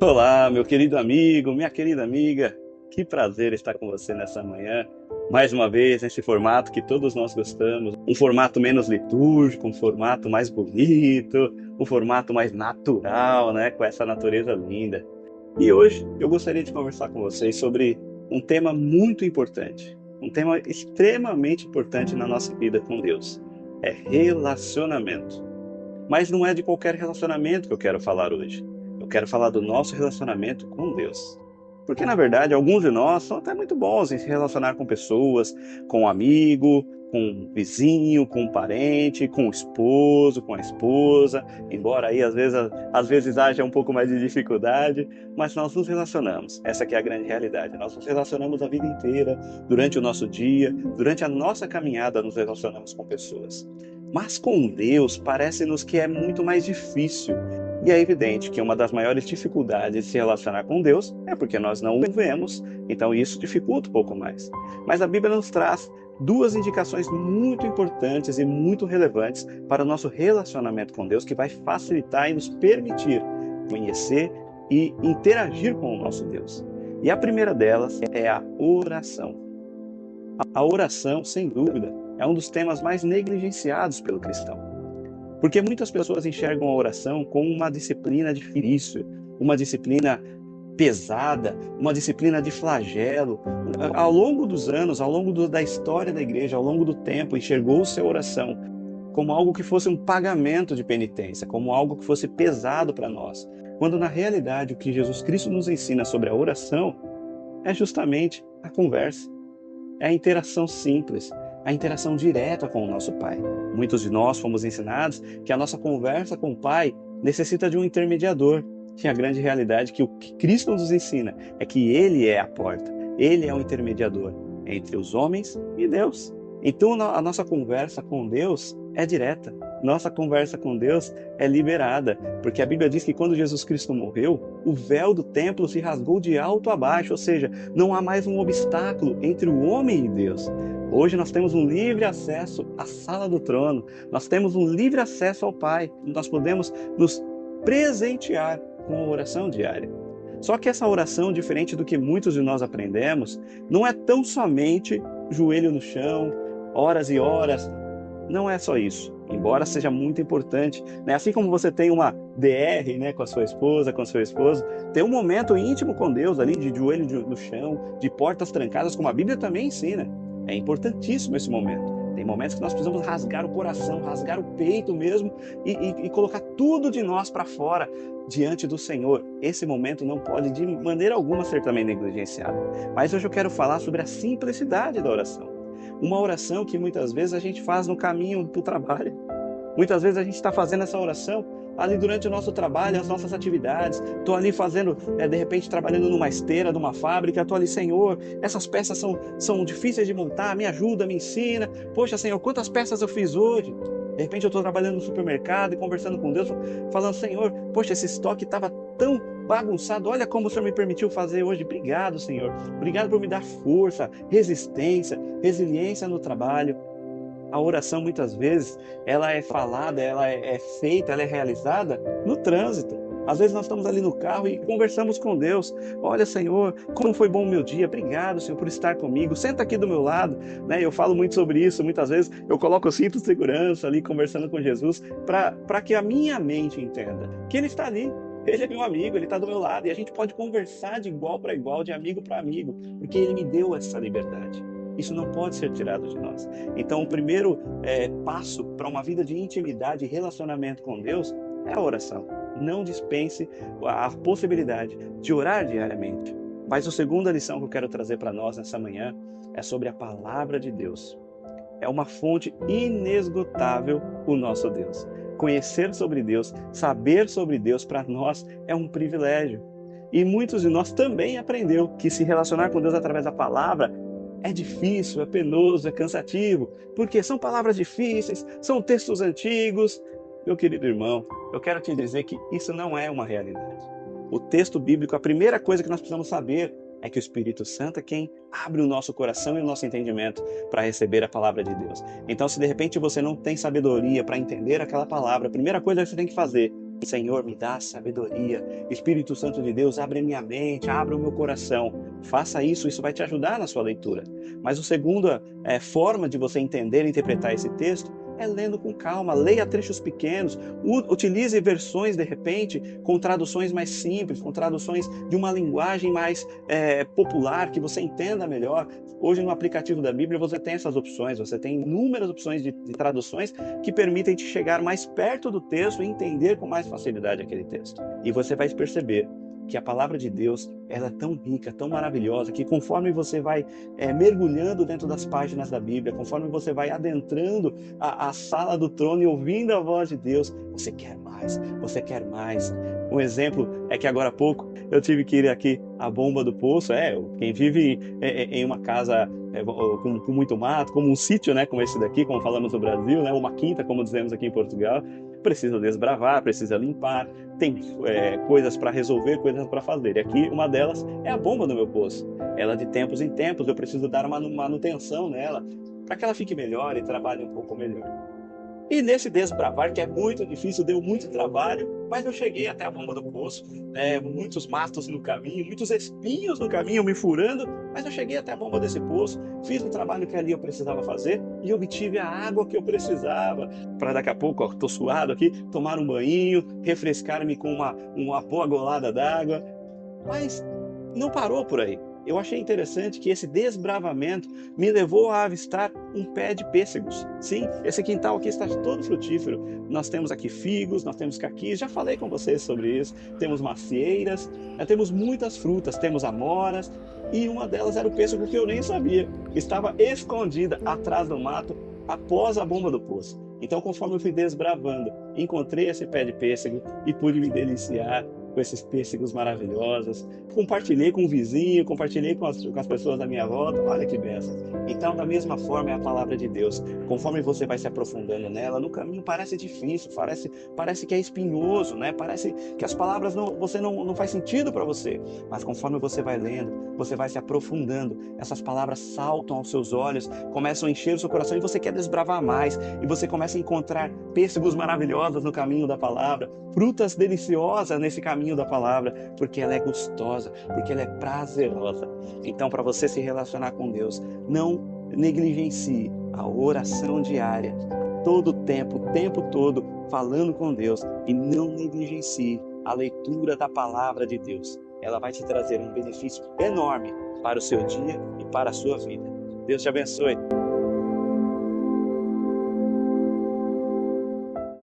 Olá, meu querido amigo, minha querida amiga. Que prazer estar com você nessa manhã. Mais uma vez, nesse formato que todos nós gostamos. Um formato menos litúrgico, um formato mais bonito, um formato mais natural, né? Com essa natureza linda. E hoje eu gostaria de conversar com vocês sobre um tema muito importante. Um tema extremamente importante na nossa vida com Deus. É relacionamento. Mas não é de qualquer relacionamento que eu quero falar hoje. Eu quero falar do nosso relacionamento com Deus. Porque, na verdade, alguns de nós são até muito bons em se relacionar com pessoas, com um amigo, com um vizinho, com um parente, com o esposo, com a esposa, embora aí às vezes haja um pouco mais de dificuldade, mas nós nos relacionamos. Essa aqui é a grande realidade. Nós nos relacionamos a vida inteira, durante o nosso dia, durante a nossa caminhada, nos relacionamos com pessoas. Mas com Deus, parece-nos que é muito mais difícil. E é evidente que uma das maiores dificuldades de se relacionar com Deus é porque nós não o vemos, então isso dificulta um pouco mais. Mas a Bíblia nos traz duas indicações muito importantes e muito relevantes para o nosso relacionamento com Deus, que vai facilitar e nos permitir conhecer e interagir com o nosso Deus. E a primeira delas é a oração. A oração, sem dúvida, é um dos temas mais negligenciados pelo cristão. Porque muitas pessoas enxergam a oração como uma disciplina difícil, uma disciplina pesada, uma disciplina de flagelo. Ao longo dos anos, ao longo da história da igreja, ao longo do tempo, enxergou-se a oração como algo que fosse um pagamento de penitência, como algo que fosse pesado para nós. Quando na realidade o que Jesus Cristo nos ensina sobre a oração é justamente a conversa. É a interação simples, a interação direta com o nosso Pai. Muitos de nós fomos ensinados que a nossa conversa com o Pai necessita de um intermediador. E a grande realidade que o que Cristo nos ensina é que Ele é a porta, Ele é o intermediador entre os homens e Deus. Então a nossa conversa com Deus é direta, nossa conversa com Deus é liberada, porque a Bíblia diz que quando Jesus Cristo morreu, o véu do templo se rasgou de alto a baixo, ou seja, não há mais um obstáculo entre o homem e Deus. Hoje nós temos um livre acesso à sala do trono, nós temos um livre acesso ao Pai, nós podemos nos presentear com a oração diária. Só que essa oração, diferente do que muitos de nós aprendemos, não é tão somente joelho no chão, horas e horas. Não é só isso, embora seja muito importante, né? Assim como você tem uma DR, né, com a sua esposa, com o seu esposo, tem um momento íntimo com Deus ali, de joelho no chão, de portas trancadas, como a Bíblia também ensina. É importantíssimo esse momento. Tem momentos que nós precisamos rasgar o coração, rasgar o peito mesmo e colocar tudo de nós para fora diante do Senhor. Esse momento não pode de maneira alguma ser também negligenciado. Mas hoje eu quero falar sobre a simplicidade da oração. Uma oração que muitas vezes a gente faz no caminho para o trabalho. Muitas vezes a gente está fazendo essa oração ali durante o nosso trabalho, as nossas atividades. Estou ali fazendo, de repente, trabalhando numa esteira, numa fábrica. Estou ali, Senhor, essas peças são difíceis de montar, me ajuda, me ensina. Poxa, Senhor, quantas peças eu fiz hoje? De repente eu estou trabalhando no supermercado e conversando com Deus, falando, Senhor, poxa, esse estoque estava tão bagunçado, olha como o Senhor me permitiu fazer hoje. Obrigado, Senhor. Obrigado por me dar força, resistência, resiliência no trabalho. A oração, muitas vezes, ela é falada, ela é feita, ela é realizada no trânsito. Às vezes nós estamos ali no carro e conversamos com Deus. Olha, Senhor, como foi bom o meu dia. Obrigado, Senhor, por estar comigo. Senta aqui do meu lado. Né? Eu falo muito sobre isso. Muitas vezes eu coloco o cinto de segurança ali, conversando com Jesus, para que a minha mente entenda que Ele está ali. Ele é meu amigo, Ele está do meu lado. E a gente pode conversar de igual para igual, de amigo para amigo, porque Ele me deu essa liberdade. Isso não pode ser tirado de nós. Então, o primeiro passo para uma vida de intimidade e relacionamento com Deus é a oração. Não dispense a possibilidade de orar diariamente. Mas a segunda lição que eu quero trazer para nós nessa manhã é sobre a palavra de Deus. É uma fonte inesgotável o nosso Deus. Conhecer sobre Deus, saber sobre Deus, para nós é um privilégio. E muitos de nós também aprendeu que se relacionar com Deus através da palavra é difícil, é penoso, é cansativo, porque são palavras difíceis, são textos antigos. Meu querido irmão, eu quero te dizer que isso não é uma realidade. O texto bíblico, a primeira coisa que nós precisamos saber é que o Espírito Santo é quem abre o nosso coração e o nosso entendimento para receber a palavra de Deus. Então, se de repente você não tem sabedoria para entender aquela palavra, a primeira coisa que você tem que fazer Senhor, me dá sabedoria. Espírito Santo de Deus, abre a minha mente, abre o meu coração. Faça isso, isso vai te ajudar na sua leitura. Mas a segunda forma de você entender e interpretar esse texto é lendo com calma, leia trechos pequenos, utilize versões, de repente, com traduções mais simples, com traduções de uma linguagem mais popular, que você entenda melhor. Hoje, no aplicativo da Bíblia, você tem essas opções, você tem inúmeras opções de traduções que permitem te chegar mais perto do texto e entender com mais facilidade aquele texto. E você vai perceber que a palavra de Deus ela é tão rica, tão maravilhosa, que conforme você vai mergulhando dentro das páginas da Bíblia, conforme você vai adentrando a sala do trono e ouvindo a voz de Deus, você quer mais, você quer mais. Um exemplo é que agora há pouco eu tive que ir aqui à bomba do poço. Quem vive em uma casa com muito mato, como um sítio, né, como esse daqui, como falamos no Brasil, né, uma quinta, como dizemos aqui em Portugal, precisa desbravar, precisa limpar, tem coisas para resolver, coisas para fazer. E aqui uma delas é a bomba do meu poço. Ela de tempos em tempos eu preciso dar uma manutenção nela para que ela fique melhor e trabalhe um pouco melhor. E nesse desbravar, que é muito difícil, deu muito trabalho, mas eu cheguei até a bomba do poço, muitos matos no caminho, muitos espinhos no caminho me furando, mas eu cheguei até a bomba desse poço, fiz o trabalho que ali eu precisava fazer e obtive a água que eu precisava para daqui a pouco, estou suado aqui, tomar um banho, refrescar-me com uma boa golada d'água. Mas não parou por aí. Eu achei interessante que esse desbravamento me levou a avistar um pé de pêssegos. Sim, esse quintal aqui está todo frutífero. Nós temos aqui figos, nós temos caquis, já falei com vocês sobre isso. Temos macieiras, temos muitas frutas, temos amoras, e uma delas era o pêssego que eu nem sabia. Estava escondida atrás do mato após a bomba do poço. Então, conforme eu fui desbravando, encontrei esse pé de pêssego e pude me deliciar com esses pêssegos maravilhosos. Compartilhei com o vizinho, compartilhei com as pessoas da minha volta. Olha que bênção. Então, da mesma forma é a palavra de Deus. Conforme você vai se aprofundando nela, no caminho parece difícil, parece que é espinhoso, né? Parece que as palavras não faz sentido para você. Mas conforme você vai lendo, você vai se aprofundando, essas palavras saltam aos seus olhos, começam a encher o seu coração e você quer desbravar mais. E você começa a encontrar pêssegos maravilhosos no caminho da palavra, frutas deliciosas nesse caminho da palavra, porque ela é gostosa, porque ela é prazerosa. Então, para você se relacionar com Deus, não negligencie a oração diária, todo o tempo todo, falando com Deus, e não negligencie a leitura da palavra de Deus. Ela vai te trazer um benefício enorme para o seu dia e para a sua vida. Deus te abençoe.